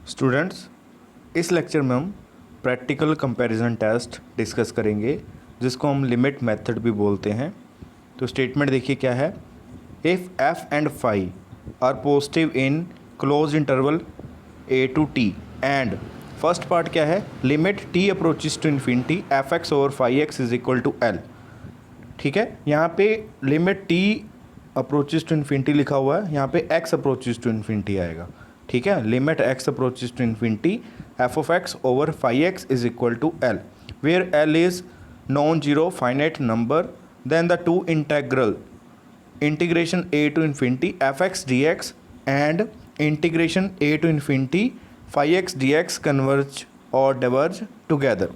Students, इस lecture में हम प्रैक्टिकल कंपैरिजन टेस्ट डिस्कस करेंगे जिसको हम लिमिट मेथड भी बोलते हैं। तो स्टेटमेंट देखिए क्या है। If F and phi are positive in close interval A to T and first part क्या है, limit T approaches to infinity F X over phi x is equal to L. ठीक है, यहाँ पे limit T approaches to infinity लिखा हुआ है, यहाँ पे एक्स अप्रोचेस टू इन्फिनिटी आएगा। ठीक है, limit x approaches to infinity F of X over phi x is equal to L, where L is non zero finite number, then the two integration A to infinity F x D x and integration A to infinity phi x D X converge और diverge together.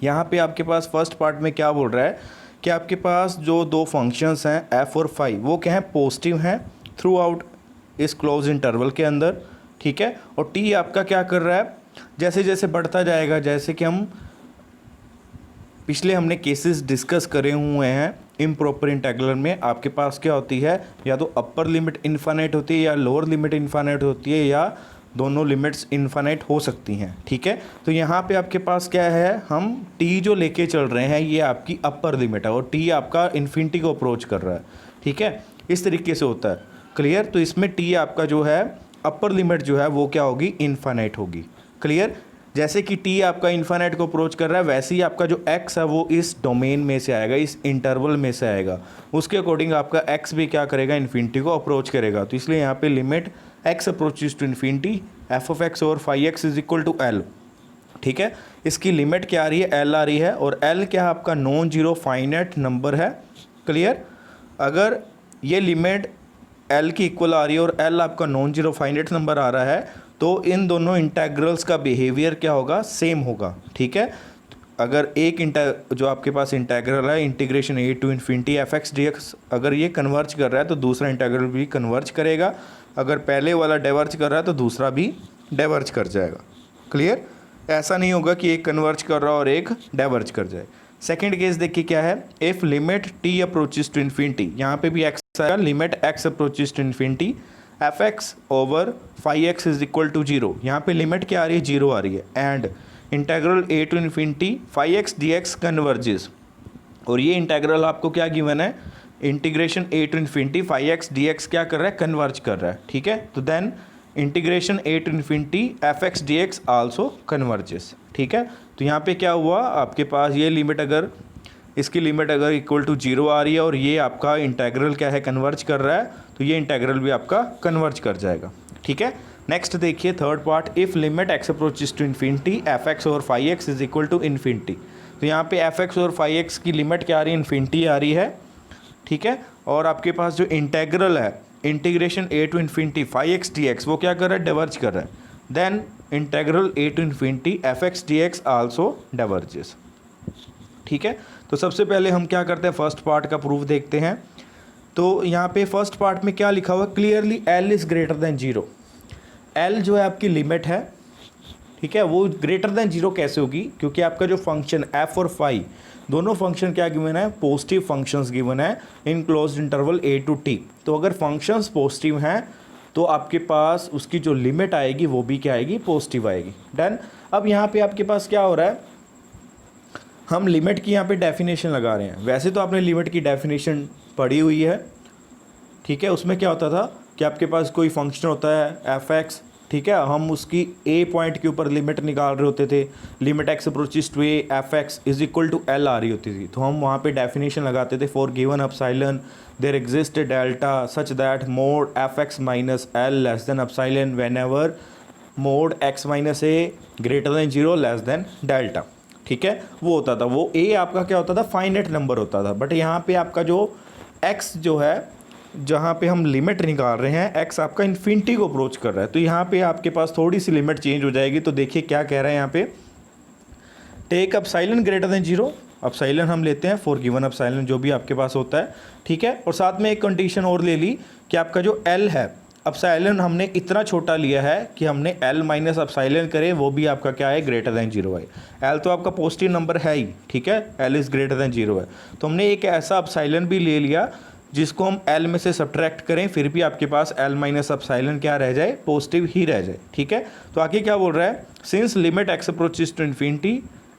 यहाँ पे आपके पास first part में क्या बोल रहा है कि आपके पास जो दो फंक्शंस हैं एफ और फाई वो क्या है, पॉजिटिव हैं थ्रू आउट इस क्लोज इंटरवल के अंदर। ठीक है, और टी आपका क्या कर रहा है, जैसे जैसे बढ़ता जाएगा, जैसे कि हम पिछले हमने केसेस डिस्कस करे हुए हैं इम्प्रॉपर इंटीग्रल में, आपके पास क्या होती है, या तो अपर लिमिट इन्फाइनाइट होती है या लोअर लिमिट इन्फाइनाइट होती है या दोनों लिमिट्स इन्फाइनाइट हो सकती हैं। ठीक है, तो यहाँ पे आपके पास क्या है, हम टी जो लेके चल रहे हैं ये आपकी अपर लिमिट है और टी आपका इन्फिनिटी को अप्रोच कर रहा है। ठीक है, इस तरीके से होता है। क्लियर, तो इसमें टी आपका जो है अपर लिमिट जो है वो क्या होगी, इन्फाइनाइट होगी। क्लियर, जैसे कि टी आपका इन्फाइनाइट को अप्रोच कर रहा है वैसे ही आपका जो एक्स है वो इस डोमेन में से आएगा, इस इंटरवल में से आएगा, उसके अकॉर्डिंग आपका एक्स भी क्या करेगा, इन्फिनिटी को अप्रोच करेगा। तो इसलिए यहाँ पे limit x approaches to infinity F of x और phi x is equal to L. ठीक है, इसकी लिमिट क्या आ रही है, एल आ रही है, और एल क्या आपका नॉन जीरो फाइनाइट नंबर है। क्लियर, अगर ये लिमिट एल की इक्वल आ रही है और एल आपका नॉन जीरो फाइनाइट नंबर आ रहा है तो इन दोनों इंटेग्रल्स का बिहेवियर क्या होगा, सेम होगा। ठीक है, अगर एक जो आपके पास इंटेग्रल है integration A to infinity F x D X, अगर ये कन्वर्ज कर रहा है तो दूसरा इंटेग्रल भी कन्वर्ज करेगा, अगर पहले वाला डाइवर्ज कर रहा है तो दूसरा भी डाइवर्ज कर जाएगा। क्लियर, ऐसा नहीं होगा कि एक कन्वर्ज कर रहा और एक डाइवर्ज कर जाए। सेकंड केस देखिए क्या है, if limit T approaches to infinity, यहाँ पे भी एक्स आएगा, limit x approaches to infinity F X over phi x is equal to zero, यहाँ पे लिमिट क्या आ रही है, जीरो आ रही है, and integral A to infinity phi x D x converges, और ये इंटेग्रल आपको क्या गिवन है, integration A to infinity phi x D X क्या कर रहा है, कन्वर्ज कर रहा है। ठीक है, तो then integration A to infinity F x D X also converges. ठीक है, तो यहाँ पे क्या हुआ, आपके पास ये लिमिट अगर इसकी लिमिट अगर इक्वल टू जीरो आ रही है और ये आपका इंटेग्रल क्या है, कन्वर्ज कर रहा है, तो ये इंटेग्रल भी आपका कन्वर्ज कर जाएगा। ठीक है, नेक्स्ट देखिए third part, if limit x approaches to infinity F x और phi x is equal to infinity, तो यहाँ पे एफ एक्स और फाई एक्स की लिमिट क्या आ रही है, इन्फिनिटी आ रही है। ठीक है, और आपके पास जो इंटेग्रल है integration A to infinity phi x D x वो क्या कर रहा है, डाइवर्ज कर रहा है, then integral A to infinity F x D X also diverges. ठीक है, तो सबसे पहले हम क्या करते हैं, फर्स्ट पार्ट का प्रूफ देखते हैं। तो यहाँ पे फर्स्ट पार्ट में क्या लिखा हुआ है, clearly L is greater than zero. L जो है आपकी लिमिट है, ठीक है, वो ग्रेटर देन जीरो कैसे होगी, क्योंकि आपका जो फंक्शन एफ और फाई दोनों फंक्शन क्या गिवन है, पॉजिटिव फंक्शंस गिवन है in closed interval A to T. तो अगर फंक्शंस पॉजिटिव हैं तो आपके पास उसकी जो लिमिट आएगी वो भी क्या आएगी, पॉजिटिव आएगी। डन, अब यहाँ पे आपके पास क्या हो रहा है, हम लिमिट की यहाँ पे डेफिनेशन लगा रहे हैं। वैसे तो आपने लिमिट की डेफिनेशन पढ़ी हुई है। ठीक है, उसमें क्या होता था कि आपके पास कोई फंक्शन होता है एफ एक्स, ठीक है, हम उसकी ए पॉइंट के ऊपर लिमिट निकाल रहे होते थे, limit x approaches to a f x is equal to L आ रही होती थी, तो हम वहाँ पे डेफिनेशन लगाते थे, for given epsilon there exist delta such that mod F X minus L less than epsilon whenever mod X minus A greater than zero less than delta. ठीक है, वो होता था, वो ए आपका क्या होता था, फाइनाइट नंबर होता था। बट यहाँ पे आपका जो एक्स जो है, जहाँ पे हम लिमिट निकाल रहे हैं, एक्स आपका इन्फिनिटी को अप्रोच कर रहा है, तो यहाँ पे आपके पास थोड़ी सी लिमिट चेंज हो जाएगी। तो देखिए क्या कह रहा है यहाँ पे, take epsilon greater than zero, epsilon हम लेते हैं फॉर गिवन अपसाइलन जो भी आपके पास होता है। ठीक है, और साथ में एक कंडीशन और ले ली कि आपका जो एल है, अपसाइलन हमने इतना छोटा लिया है कि हमने एल माइनस अपसाइलन करे, वो भी आपका क्या है, ग्रेटर देन जीरो है। एल तो आपका पॉजिटिव नंबर है ही, ठीक है, L is greater than zero है, तो हमने एक ऐसा अपसाइलन भी ले लिया जिसको हम एल में से सब्ट्रैक्ट करें फिर भी आपके पास एल माइनस एप्सिलॉन क्या रह जाए, पॉजिटिव ही रह जाए। ठीक है, तो आगे क्या बोल रहा है, since limit x approaches to infinity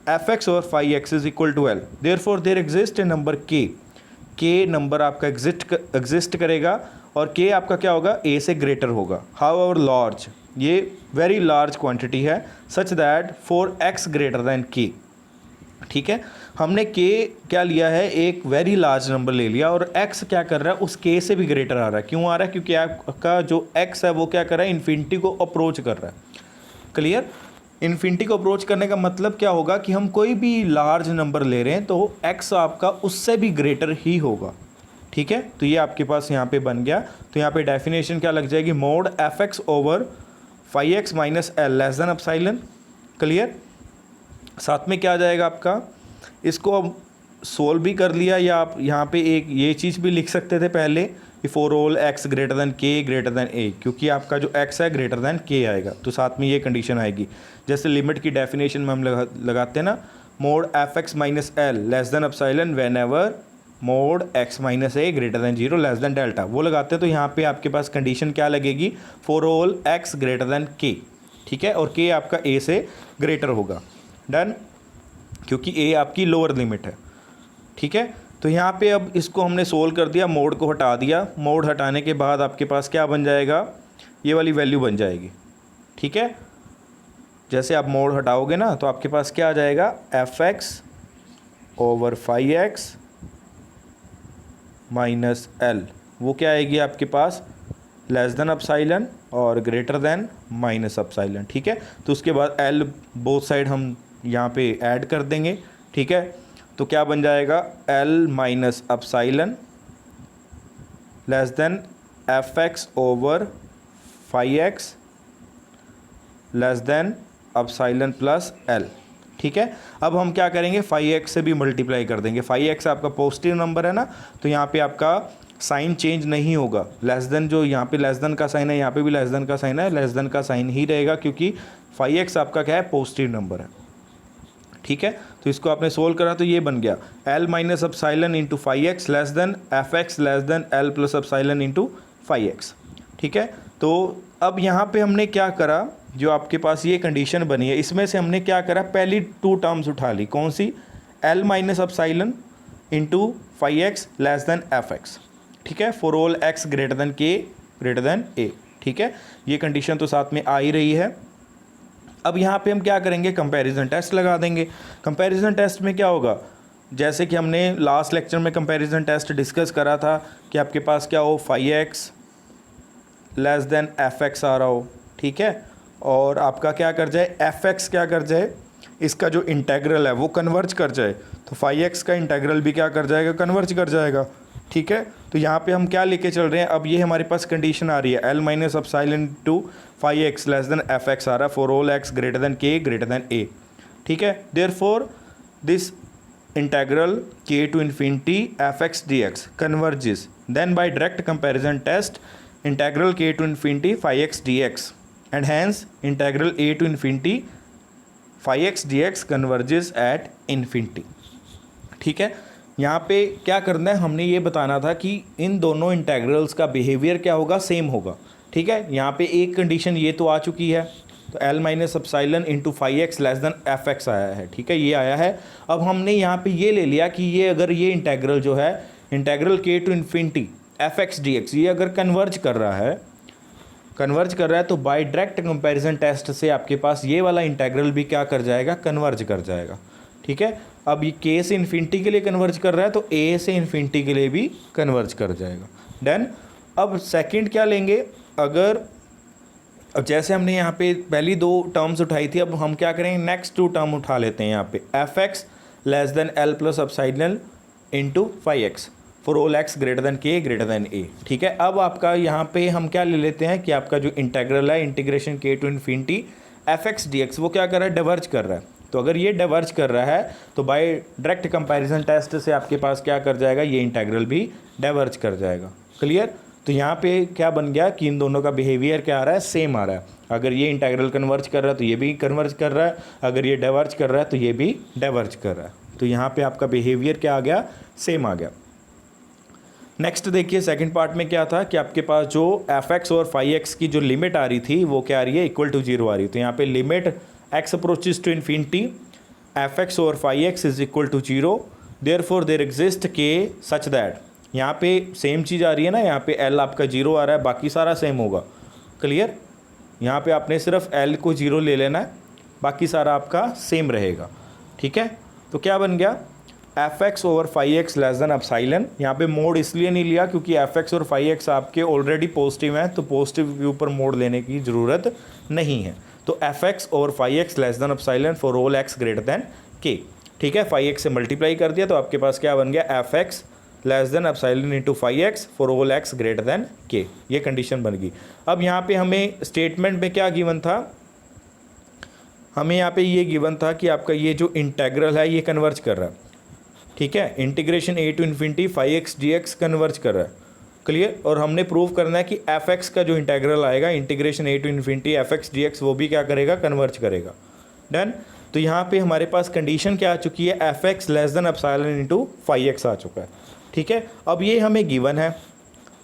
F x और phi x is equal to L therefore there exist a number K number आपका एग्जिस्ट करेगा और के आपका क्या होगा, ए से ग्रेटर होगा। हाउ आवर लार्ज, ये वेरी लार्ज क्वांटिटी है, such that for x greater than के। ठीक है, हमने के क्या लिया है, एक वेरी लार्ज नंबर ले लिया और x क्या कर रहा है, उस के से भी ग्रेटर आ रहा है। क्यों आ रहा है, क्योंकि आपका जो x है वो क्या कर रहा है, इन्फिनिटी को अप्रोच कर रहा है। क्लियर, इन्फिनिटी को अप्रोच करने का मतलब क्या होगा कि हम कोई भी लार्ज नंबर ले रहे हैं तो x आपका उससे भी ग्रेटर ही होगा। ठीक है, तो ये आपके पास यहाँ पे बन गया। तो यहाँ पे डेफिनेशन क्या लग जाएगी, mod F X over phi X minus L less than epsilon. Clear, साथ में क्या आ जाएगा आपका, इसको अब सोल्व भी कर लिया, या आप यहाँ पे एक ये चीज़ भी लिख सकते थे पहले कि for all x greater than के ग्रेटर दैन ए, क्योंकि आपका जो एक्स है ग्रेटर दैन के आएगा तो साथ में ये कंडीशन आएगी। जैसे लिमिट की डेफिनेशन में हम लगाते हैं ना, mode F X minus L less than epsilon when ever mod X minus A greater than zero less than delta, वो लगाते हैं। तो यहाँ पे आपके पास कंडीशन क्या लगेगी, for all x greater than के। ठीक है, और के आपका ए से ग्रेटर होगा। डन, क्योंकि ए आपकी लोअर लिमिट है। ठीक है, तो यहाँ पे अब इसको हमने सोल्व कर दिया, मोड को हटा दिया। मोड हटाने के बाद आपके पास क्या बन जाएगा, ये वाली वैल्यू बन जाएगी। ठीक है, जैसे आप मोड हटाओगे ना तो आपके पास क्या आ जाएगा, F X over phi X minus L, वो क्या आएगी आपके पास, लेस देन एप्सिलॉन और ग्रेटर देन माइनस एप्सिलॉन। ठीक है, तो उसके बाद एल बोथ साइड हम यहाँ पे ऐड कर देंगे। ठीक है, तो क्या बन जाएगा, L minus epsilon less than F X over phi x less than epsilon plus L. ठीक है, अब हम क्या करेंगे, फाई एक्स से भी मल्टीप्लाई कर देंगे। फाई एक्स आपका पॉजिटिव नंबर है ना, तो यहाँ पे आपका साइन चेंज नहीं होगा। लेस देन, जो यहाँ पे लेस देन का साइन है यहाँ पे भी लेस देन का साइन है, लेस देन का साइन ही रहेगा क्योंकि फाई एक्स आपका क्या है, पॉजिटिव नंबर है। ठीक है, तो इसको आपने सोल्व करा तो ये बन गया L minus epsilon into phi x less than F x less than L plus epsilon into phi X. ठीक है, तो अब यहाँ पे हमने क्या करा, जो आपके पास ये कंडीशन बनी है इसमें से हमने क्या करा, पहली टू टर्म्स उठा ली। कौन सी, L minus epsilon into phi x less than F x. ठीक है, for all x greater than K greater than ए। ठीक है, ये कंडीशन तो साथ में आ ही रही है। अब यहाँ पे हम क्या करेंगे, कंपैरिजन टेस्ट लगा देंगे। कंपैरिजन टेस्ट में क्या होगा, जैसे कि हमने लास्ट लेक्चर में कंपैरिजन टेस्ट डिस्कस करा था कि आपके पास क्या हो, phi x less than F x आ रहा हो। ठीक है, और आपका क्या कर जाए, एफ एक्स क्या कर जाए, इसका जो इंटेग्रल है वो कन्वर्ज कर जाए, तो फाई एक्स का इंटेग्रल भी क्या कर जाएगा, कन्वर्ज कर जाएगा। ठीक है, तो यहाँ पे हम क्या लेके चल रहे हैं, अब ये हमारे पास कंडीशन आ रही है, L minus epsilon to phi x less than F x आ रहा है, for all x greater than K greater than ए। ठीक है, therefore this integral K to infinity F x D x converges, then by direct comparison test integral K to infinity phi x D x and hence integral A to infinity phi x D x converges at infinity. ठीक है, यहाँ पे क्या करना है, हमने ये बताना था कि इन दोनों इंटेग्रल्स का बिहेवियर क्या होगा, सेम होगा। ठीक है, यहाँ पे एक कंडीशन ये तो आ चुकी है, तो L minus epsilon into phi x less than F X आया है। ठीक है, ये आया है। अब हमने यहाँ पे ये ले लिया कि ये अगर ये इंटेग्रल जो है, integral K to infinity F x D X, ये अगर कन्वर्ज कर रहा है तो बाय डायरेक्ट कंपैरिजन टेस्ट से आपके पास ये वाला इंटेग्रल भी क्या कर जाएगा, कन्वर्ज कर जाएगा। ठीक है, अब ये के से इन्फिनिटी के लिए कन्वर्ज कर रहा है तो ए से इन्फिनिटी के लिए भी कन्वर्ज कर जाएगा। देन अब सेकंड क्या लेंगे, अगर अब जैसे हमने यहाँ पे पहली दो टर्म्स उठाई थी, अब हम क्या करेंगे, नेक्स्ट टू टर्म उठा लेते हैं यहाँ पे, F x less than L plus epsilon into phi X for all x greater than K greater than ए। ठीक है, अब आपका यहाँ पे हम क्या ले लेते हैं कि आपका जो इंटेग्रल है, integration K to infinity F x D x, वो क्या कर रहा है, डाइवर्ज कर रहा है। तो अगर ये डाइवर्ज कर रहा है तो बाय डायरेक्ट कंपैरिजन टेस्ट से आपके पास क्या कर जाएगा, ये इंटेग्रल भी डाइवर्ज कर जाएगा। क्लियर, तो यहाँ पे क्या बन गया कि इन दोनों का बिहेवियर क्या आ रहा है, सेम आ रहा है। अगर ये इंटेग्रल कन्वर्ज कर रहा है तो ये भी कन्वर्ज कर रहा है, अगर ये डाइवर्ज कर रहा है तो ये भी डाइवर्ज कर रहा है। तो यहाँ पे आपका बिहेवियर क्या आ गया, सेम आ गया। नेक्स्ट देखिए सेकंड पार्ट में क्या था कि आपके पास जो एफ एक्स और फाई एक्स की जो लिमिट आ रही थी वो क्या आ रही है, इक्वल टू जीरो आ रही है। तो यहाँ पे limit x approaches to infinity F x और phi x is equal to zero, therefore there exist K such that, यहाँ पे सेम चीज़ आ रही है ना, यहाँ पे एल आपका जीरो आ रहा है, बाकी सारा सेम होगा। क्लियर, यहाँ पे आपने सिर्फ एल को जीरो ले लेना है, बाकी सारा आपका सेम रहेगा। ठीक है, तो क्या बन गया, F X over phi x less than epsilon. यहाँ पे मोड इसलिए नहीं लिया क्योंकि एफ एक्स और फाई एक्स आपके ऑलरेडी पॉजिटिव हैं, तो पॉजिटिव के ऊपर मोड लेने की ज़रूरत नहीं है। तो F X over phi x less than epsilon for all x greater than K. ठीक है, फाई एक्स से मल्टीप्लाई कर दिया तो आपके पास क्या बन गया, F x less than epsilon into phi X for all x greater than K, ये कंडीशन बन गई। अब यहाँ पे हमें स्टेटमेंट में क्या गिवन था, हमें यहाँ पे ये गिवन था कि आपका ये जो इंटेग्रल है ये कन्वर्ज कर रहा है। ठीक है, integration A to infinity phi x D X converge कर रहा है। क्लियर, और हमने प्रूव करना है कि एफ एक्स का जो इंटेग्रल आएगा integration A to infinity F x D x वो भी क्या करेगा, कन्वर्ज करेगा। डन। तो यहाँ पे हमारे पास कंडीशन क्या आ चुकी है, f x less than epsilon into phi x आ चुका है। ठीक है, अब ये हमें गिवन है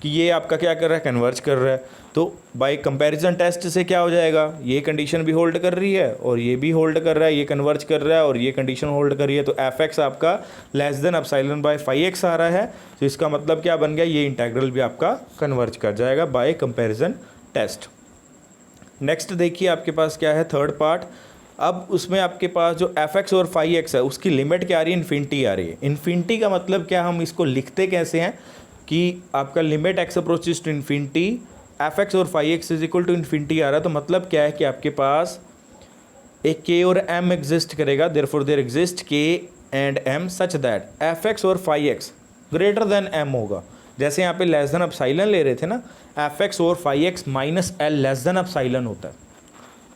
कि ये आपका क्या कर रहा है, कन्वर्ज कर रहा है। तो बाय कंपैरिजन टेस्ट से क्या हो जाएगा, ये कंडीशन भी होल्ड कर रही है और ये भी होल्ड कर रहा है, ये कन्वर्ज कर रहा है और ये कंडीशन होल्ड कर रही है। तो एफ एक्स आपका less than epsilon by phi x आ रहा है, तो इसका मतलब क्या बन गया, ये इंटेग्रल भी आपका कन्वर्ज कर जाएगा बाय कंपैरिजन टेस्ट। नेक्स्ट देखिए आपके पास क्या है, थर्ड पार्ट। अब उसमें आपके पास जो एफ एक्स और फाई एक्स है उसकी लिमिट क्या आ रही है, इन्फिनिटी आ रही है। इन्फिनिटी का मतलब क्या, हम इसको लिखते कैसे हैं कि आपका limit x approaches to infinity F x और phi x is equal to infinity आ रहा है। तो मतलब क्या है कि आपके पास एक के और एम एग्जिस्ट करेगा, therefore there exist K and M such that f x और phi x greater than M होगा। जैसे यहाँ पे लेस देन एप्सिलॉन ले रहे थे ना, एफ एक्स और phi X minus L less than epsilon होता है।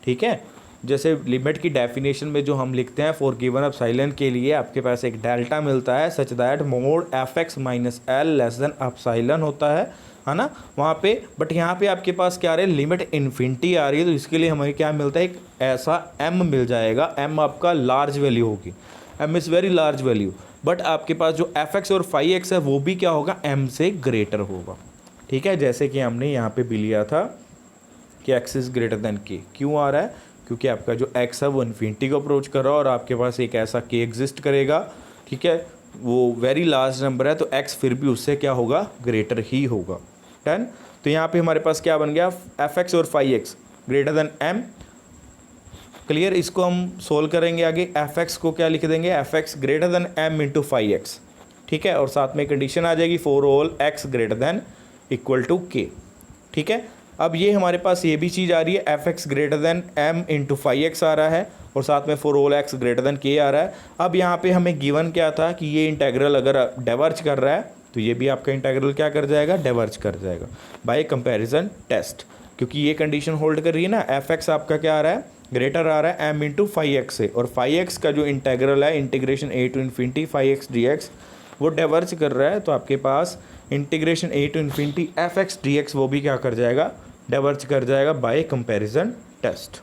ठीक है, जैसे लिमिट की डेफिनेशन में जो हम लिखते हैं फॉर गिवन एप्सिलॉन के लिए आपके पास एक डेल्टा मिलता है सच that mod F X minus L less than epsilon होता है ना वहाँ पे। बट यहाँ पे आपके पास क्या आ रहा है, लिमिट इन्फिनिटी आ रही है, तो इसके लिए हमें क्या मिलता है, एक ऐसा एम मिल जाएगा। एम आपका लार्ज वैल्यू होगी, M is very large value. But आपके पास जो एफ एक्स और फाई एक्स है वो भी क्या होगा, एम से ग्रेटर होगा। ठीक है, जैसे कि हमने यहाँ पे भी लिया था कि एक्स इज़ ग्रेटर देन के। क्यों आ रहा है, क्योंकि आपका जो एक्स है वो इन्फिनिटी को अप्रोच कर रहा है और आपके पास एक ऐसा के एग्जिस्ट करेगा। ठीक है, वो वेरी लार्ज नंबर है, तो एक्स फिर भी उससे क्या होगा, ग्रेटर ही होगा। डन। तो यहाँ पे हमारे पास क्या बन गया, एफ एक्स और phi x greater than M. Clear, इसको हम सोल्व करेंगे आगे। एफ एक्स को क्या लिख देंगे, F x greater than M into phi X. ठीक है, और साथ में कंडीशन आ जाएगी for all x greater than equal to K. ठीक है, अब ये हमारे पास ये भी चीज़ आ रही है, f x greater than M into phi x आ रहा है और साथ में for all x greater than k आ रहा है। अब यहाँ पे हमें गिवन क्या था कि ये इंटेग्रल अगर डाइवर्ज कर रहा है तो ये भी आपका इंटेग्रल क्या कर जाएगा, डाइवर्ज कर जाएगा बाय कंपैरिजन टेस्ट। क्योंकि ये कंडीशन होल्ड कर रही है ना, एफ एक्स आपका क्या आ रहा है, ग्रेटर आ रहा है एम इंटू फाई एक्स से, और फाई एक्स का जो इंटेग्रल है integration A to infinity phi x D x वो डाइवर्ज कर रहा है। तो आपके पास integration A to infinity F x D x वो भी क्या कर जाएगा, डाइवर्ज कर जाएगा बाय कंपैरिजन टेस्ट।